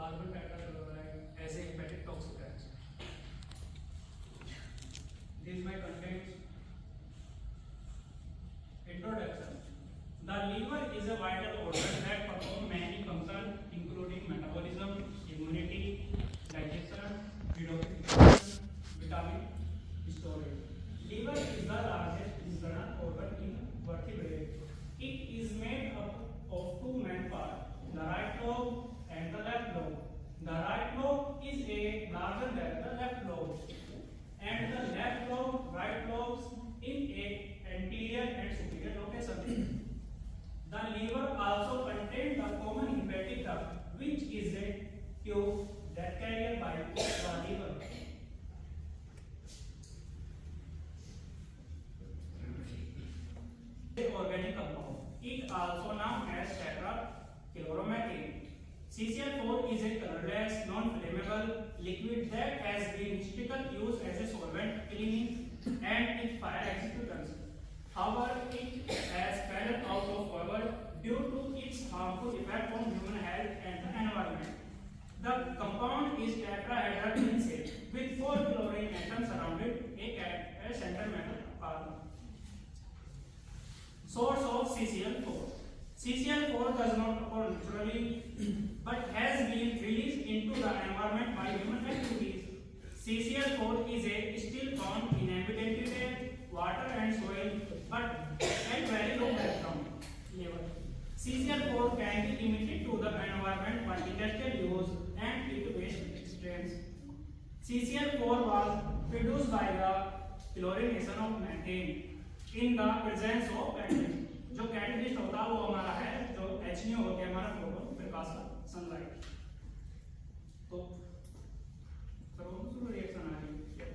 Carbon tetrachloride as a hepatic toxic agent. This may contain introduction. The liver is a vital organ that performs many functions including metabolism, immunity, digestion, detoxification, vitamin storage. Liver is the largest internal organ in vertebrate. It is made up of two main parts, the right lobe and the left lobe. The right lobe is larger than the left lobe, and the left lobe, right lobes in a anterior and superior location. The liver also contains the common hepatic duct, which is a tube that carries bile to the liver. Organic compound. It also known as tetrachloromethane. CCl4 is a colorless, non-flammable liquid that has been historically used as a solvent, cleaning, and in fire extinguishers. However, it has fallen out of favor due to its harmful effect on human health and the environment. The compound is tetrahedral in shape with 4 chlorine atoms surrounded a central metal carbon. Source of CCl4. CCl4 does not occur naturally but has been released into the environment by human activities. CCl4 is still found in ambient air, water and soil but at very low background level. CCl4 can be emitted to the environment by industrial use and into waste streams. CCl4 was produced by the chlorination of methane in the presence of catalyst. जो catalyst होता है वो हमारा है जो HNO हो गया हमारा प्रोटॉन प्रकाश का सनलाइट। तो सर्वोत्तम रिएक्शन आ रही है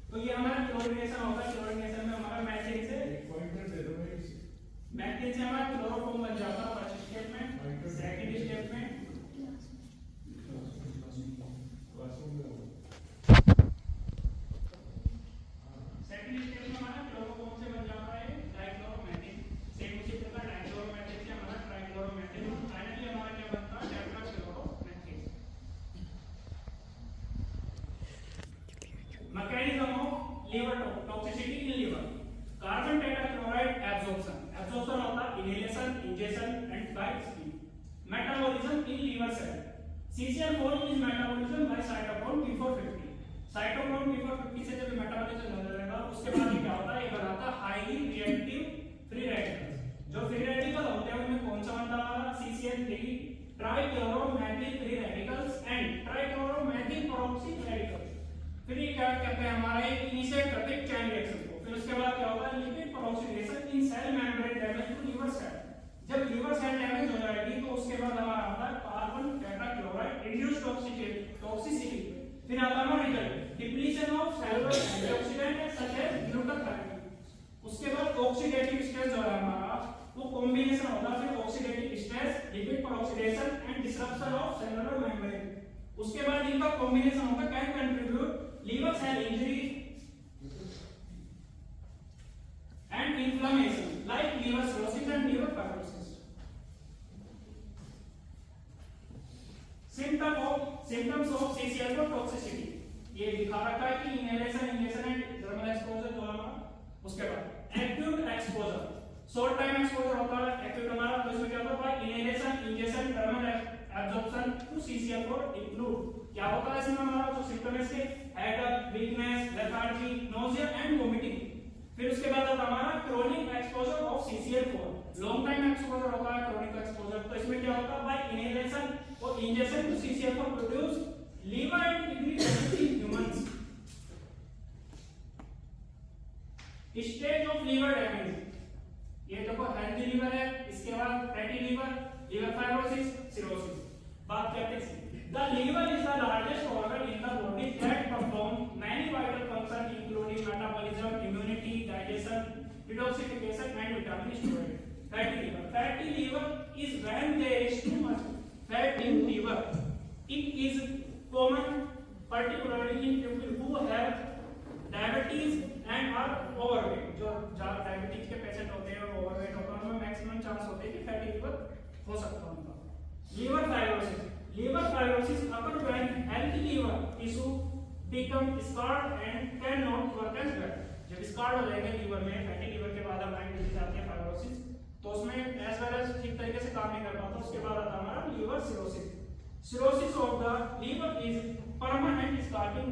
तो ये हमारा क्लोरीनेशन होगा। क्लोरीनेशन में हमारा मैथेन से हमारा क्लोरोफॉर्म बन जाता है फर्स्ट स्टेप में। सेकंड स्टेप में हमारा क्लोरोफॉर्म से बन जाता है ट्राइक्लोरोमेथिन। सेम उसी प्रकार डाइक्लोरोमेथिन से हमारा ट्राइक्लोरोमेथिन और फाइनली हमारा क्या बनता है tetrachloromethane. Mechanism of liver toxicity in liver. Carbon tetrachloride absorption होता है inhalation, injection and by skin. Metabolism in liver cell. CCl4 is metabolism by cytochrome P450। Cytochrome P450 से जब मेटाबॉलिज्म हो जाएगा उसके बाद क्या होता है, ये बनाता है हाईली रिएक्टिव फ्री रेडिकल्स। जो फ्री रेडिकल होते हैं उनमें कौन सा बनता है, CCl3 trichloromethyl free radicals and trichloromethyl peroxy radicals. फिर ये क्या करते हैं हमारा एक इनिशिएट करते हैं चेन रिएक्शन को। फिर उसके बाद क्या होगा, lipid peroxidation in cell membrane damage to liver cell. जब लिवर सेल डैमेज हो जाएगी तो उसके बाद हमारा आता है कार्बन टेट्राक्लोराइड इंड्यूस्ड टॉक्सिसिटी। फिर आता है result depletion of cellular antioxidant such as glutathione. उसके बाद ऑक्सीडेटिव स्ट्रेस जो है हमारा वो कॉम्बिनेशन होता है फिर oxidative stress, lipid peroxidation and disruption of cellular membrane. उसके बाद इनका कॉम्बिनेशन होगा can contribute liver cell injury and inflammation like liver cirrhosis and liver fibrosis. Symptoms of CCl4 toxicity ये दिखा रखा है कि inhalation, injection and thermal exposure जो हमारा। उसके बाद acute exposure, short time exposure होता है एक्यूट हमारा। तो इसमें क्या होता है, inhalation, injection, thermal absorption to CCl4 include. क्या होता है इसमें हमारा जो सिम्टम है इसके headache, weakness, lethargy, nausea and vomiting. फिर उसके बाद आता हमारा chronic exposure of CCl4। Long time exposure होता है क्रोनिक एक्सपोजर। तो इसमें क्या होता है, बाय इनहेलेशन और injection to CCl4 produce liver and kidney damage in humans. Stage of liver damage, ये देखो हेल्दी लीवर है, इसके बाद fatty liver, liver fibrosis, cirrhosis. बात करते हैं the liver is the largest organ in the body that performs many vital functions including metabolism, immunity, digestion, detoxification and vitamin storage. Fatty liver is when there is too much fat in liver. It is common particularly in people who have diabetes and are overweight। जो diabetes के patient होते हैं और overweight होते हैं उनमें maximum chance होते हैं कि फैटी लिवर हो सकता है उनका। Liver fibrosis occur when healthy liver tissue become scarred and cannot work as well। जब स्कार्ड हो जाएंगे लीवर में, फैटी लीवर के बाद हमारी डिजीज आती है फाइब्रोसिस, तो उसमें एज वेल एज ठीक तरीके से काम नहीं कर पाता, उसके बाद आता है हमारा liver cirrhosis. Cirrhosis of the liver is permanent scarring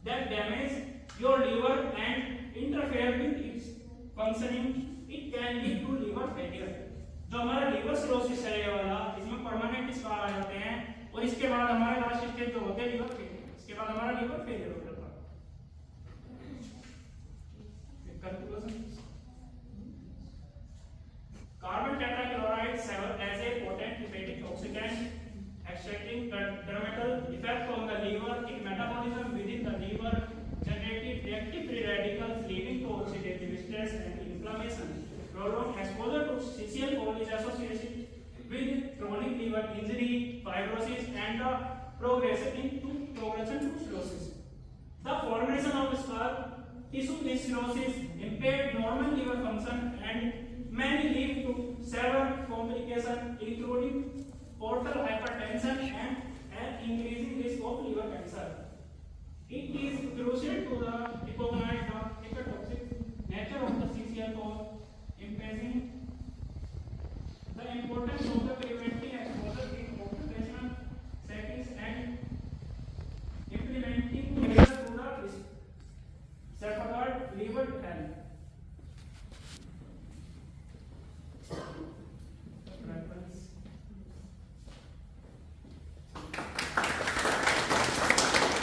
that damage your liver and interfere with its functioning. It can lead to liver failure। जो हमारा लिवर सिरोसिस है ये वाला, इसमें परमानेंट स्कार आ जाते हैं और इसके बाद हमारे लास्ट स्टेज जो होते हैं लिवर फेलियर, इसके बाद हमारा लिवर फेलियर हो जाता है। Carbon tetrachloride serves as a potent hepatic oxidant, extracting detrimental effect on the liver. Its metabolism within the liver generates reactive free radicals, leading to oxidative stress and inflammation. Prolonged exposure to CCl4 is associated with chronic liver injury, fibrosis, and the progression to cirrhosis. The formation of scar tissue with cirrhosis impaired normal liver function and may lead to several complications, including portal hypertension and an increasing risk of liver cancer. It is crucial to recognize the hepatotoxic nature of the CCl4, emphasizing the importance of the preventing exposure in occupational settings and implementing measures to the safeguard liver health.